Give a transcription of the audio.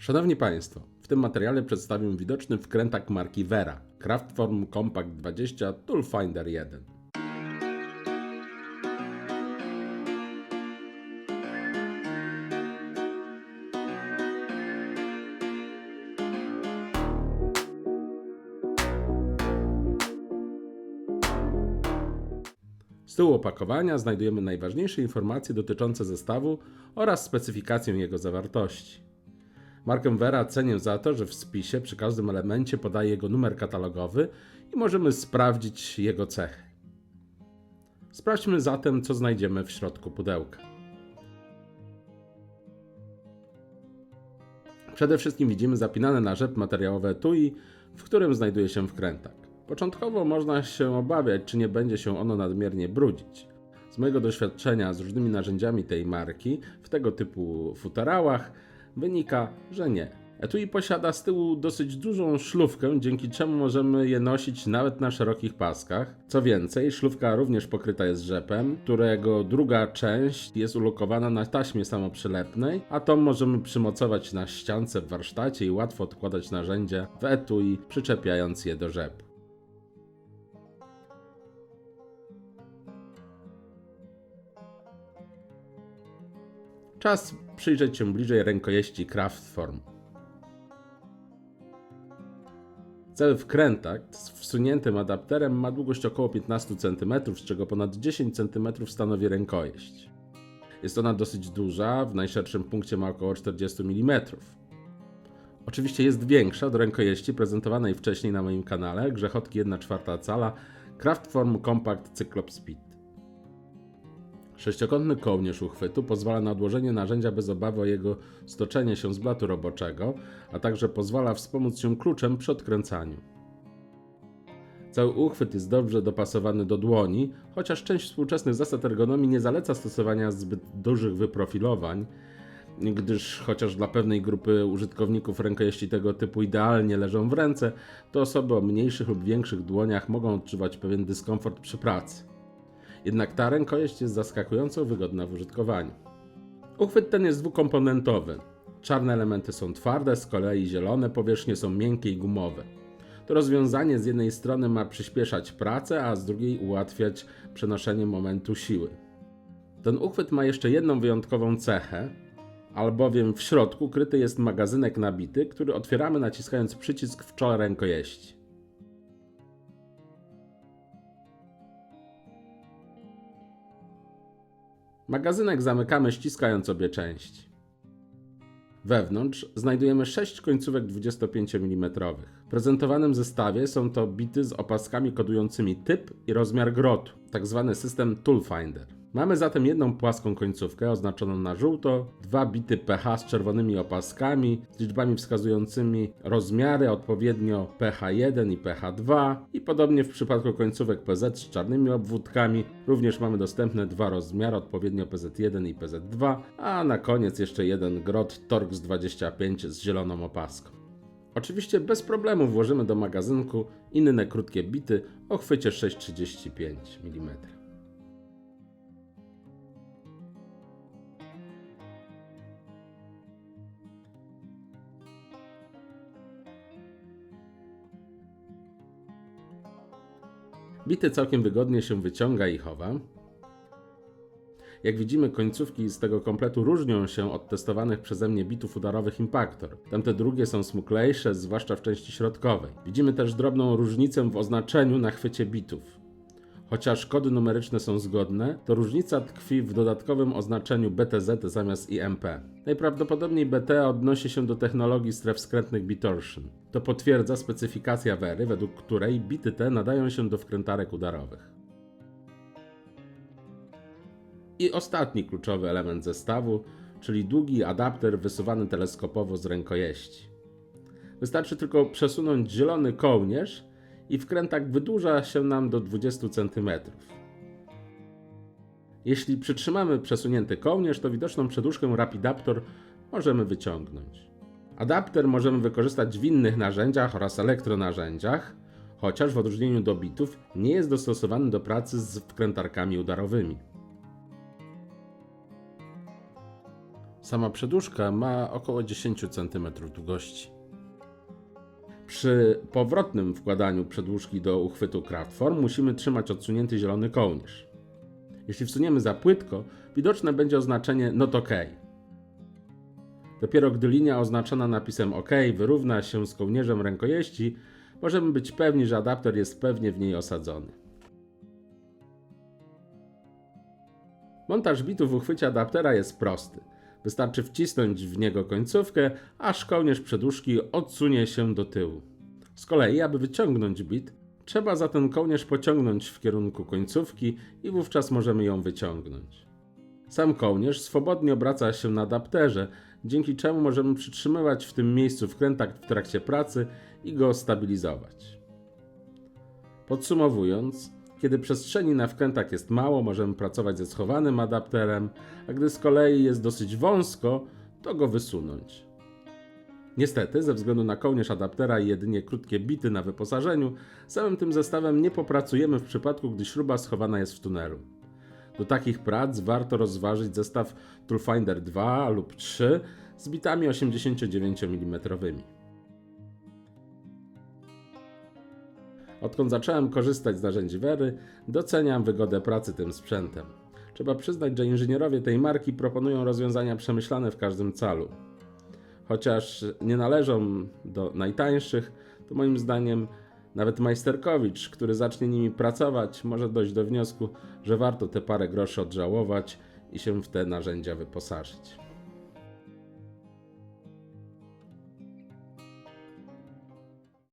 Szanowni Państwo, w tym materiale przedstawię widoczny wkrętak marki Wera Craftform Compact 20 Toolfinder 1. Z tyłu opakowania znajdujemy najważniejsze informacje dotyczące zestawu oraz specyfikację jego zawartości. Markę Wera cenię za to, że w spisie przy każdym elemencie podaje jego numer katalogowy i możemy sprawdzić jego cechy. Sprawdźmy zatem, co znajdziemy w środku pudełka. Przede wszystkim widzimy zapinane na rzep materiałowe etui, w którym znajduje się wkrętak. Początkowo można się obawiać, czy nie będzie się ono nadmiernie brudzić. Z mojego doświadczenia z różnymi narzędziami tej marki w tego typu futerałach wynika, że nie. Etui posiada z tyłu dosyć dużą szlufkę, dzięki czemu możemy je nosić nawet na szerokich paskach. Co więcej, szlufka również pokryta jest rzepem, którego druga część jest ulokowana na taśmie samoprzylepnej, a tą możemy przymocować na ściance w warsztacie i łatwo odkładać narzędzia w etui, przyczepiając je do rzepu. Czas przyjrzeć się bliżej rękojeści Craftform. Cały wkrętak z wsuniętym adapterem ma długość około 15 cm, z czego ponad 10 cm stanowi rękojeść. Jest ona dosyć duża, w najszerszym punkcie ma około 40 mm. Oczywiście jest większa od rękojeści prezentowanej wcześniej na moim kanale, grzechotki 1/4 cala Craftform Compact Cyclops Speed. Sześciokątny kołnierz uchwytu pozwala na odłożenie narzędzia bez obawy o jego stoczenie się z blatu roboczego, a także pozwala wspomóc się kluczem przy odkręcaniu. Cały uchwyt jest dobrze dopasowany do dłoni, chociaż część współczesnych zasad ergonomii nie zaleca stosowania zbyt dużych wyprofilowań, gdyż chociaż dla pewnej grupy użytkowników rękojeści tego typu idealnie leżą w ręce, to osoby o mniejszych lub większych dłoniach mogą odczuwać pewien dyskomfort przy pracy. Jednak ta rękojeść jest zaskakująco wygodna w użytkowaniu. Uchwyt ten jest dwukomponentowy. Czarne elementy są twarde, z kolei zielone powierzchnie są miękkie i gumowe. To rozwiązanie z jednej strony ma przyspieszać pracę, a z drugiej ułatwiać przenoszenie momentu siły. Ten uchwyt ma jeszcze jedną wyjątkową cechę, albowiem w środku kryty jest magazynek nabity, który otwieramy naciskając przycisk w czole rękojeści. Magazynek zamykamy ściskając obie części. Wewnątrz znajdujemy 6 końcówek 25 mm. W prezentowanym zestawie są to bity z opaskami kodującymi typ i rozmiar grotu, tzw. system Toolfinder. Mamy zatem jedną płaską końcówkę oznaczoną na żółto, dwa bity pH z czerwonymi opaskami, z liczbami wskazującymi rozmiary, odpowiednio pH1 i pH2 i podobnie w przypadku końcówek PZ z czarnymi obwódkami również mamy dostępne dwa rozmiary, odpowiednio PZ1 i PZ2, a na koniec jeszcze jeden grot Torx 25 z zieloną opaską. Oczywiście bez problemu włożymy do magazynku inne krótkie bity o chwycie 6,35 mm. Bity całkiem wygodnie się wyciąga i chowa. Jak widzimy, końcówki z tego kompletu różnią się od testowanych przeze mnie bitów udarowych Impactor. Tamte drugie są smuklejsze, zwłaszcza w części środkowej. Widzimy też drobną różnicę w oznaczeniu na chwycie bitów. Chociaż kody numeryczne są zgodne, to różnica tkwi w dodatkowym oznaczeniu BTZ zamiast IMP. Najprawdopodobniej BT odnosi się do technologii stref skrętnych Bitorsion. To potwierdza specyfikacja Wery, według której bity te nadają się do wkrętarek udarowych. I ostatni kluczowy element zestawu, czyli długi adapter wysuwany teleskopowo z rękojeści. Wystarczy tylko przesunąć zielony kołnierz i wkrętak wydłuża się nam do 20 cm. Jeśli przytrzymamy przesunięty kołnierz, to widoczną przedłużkę Rapidaptor możemy wyciągnąć. Adapter możemy wykorzystać w innych narzędziach oraz elektronarzędziach, chociaż w odróżnieniu do bitów nie jest dostosowany do pracy z wkrętarkami udarowymi. Sama przedłużka ma około 10 cm długości. Przy powrotnym wkładaniu przedłużki do uchwytu Craftform musimy trzymać odsunięty zielony kołnierz. Jeśli wsuniemy za płytko, widoczne będzie oznaczenie Not OK. Dopiero gdy linia oznaczona napisem OK wyrówna się z kołnierzem rękojeści, możemy być pewni, że adapter jest pewnie w niej osadzony. Montaż bitu w uchwycie adaptera jest prosty. Wystarczy wcisnąć w niego końcówkę, aż kołnierz przedłużki odsunie się do tyłu. Z kolei, aby wyciągnąć bit, trzeba za ten kołnierz pociągnąć w kierunku końcówki i wówczas możemy ją wyciągnąć. Sam kołnierz swobodnie obraca się na adapterze, dzięki czemu możemy przytrzymywać w tym miejscu wkrętak w trakcie pracy i go stabilizować. Podsumowując, kiedy przestrzeni na wkrętach jest mało, możemy pracować ze schowanym adapterem, a gdy z kolei jest dosyć wąsko, to go wysunąć. Niestety, ze względu na kołnierz adaptera i jedynie krótkie bity na wyposażeniu, samym tym zestawem nie popracujemy w przypadku, gdy śruba schowana jest w tunelu. Do takich prac warto rozważyć zestaw Toolfinder 2 lub 3 z bitami 89 mm. Odkąd zacząłem korzystać z narzędzi Wery, doceniam wygodę pracy tym sprzętem. Trzeba przyznać, że inżynierowie tej marki proponują rozwiązania przemyślane w każdym calu. Chociaż nie należą do najtańszych, to moim zdaniem nawet majsterkowicz, który zacznie nimi pracować, może dojść do wniosku, że warto te parę groszy odżałować i się w te narzędzia wyposażyć.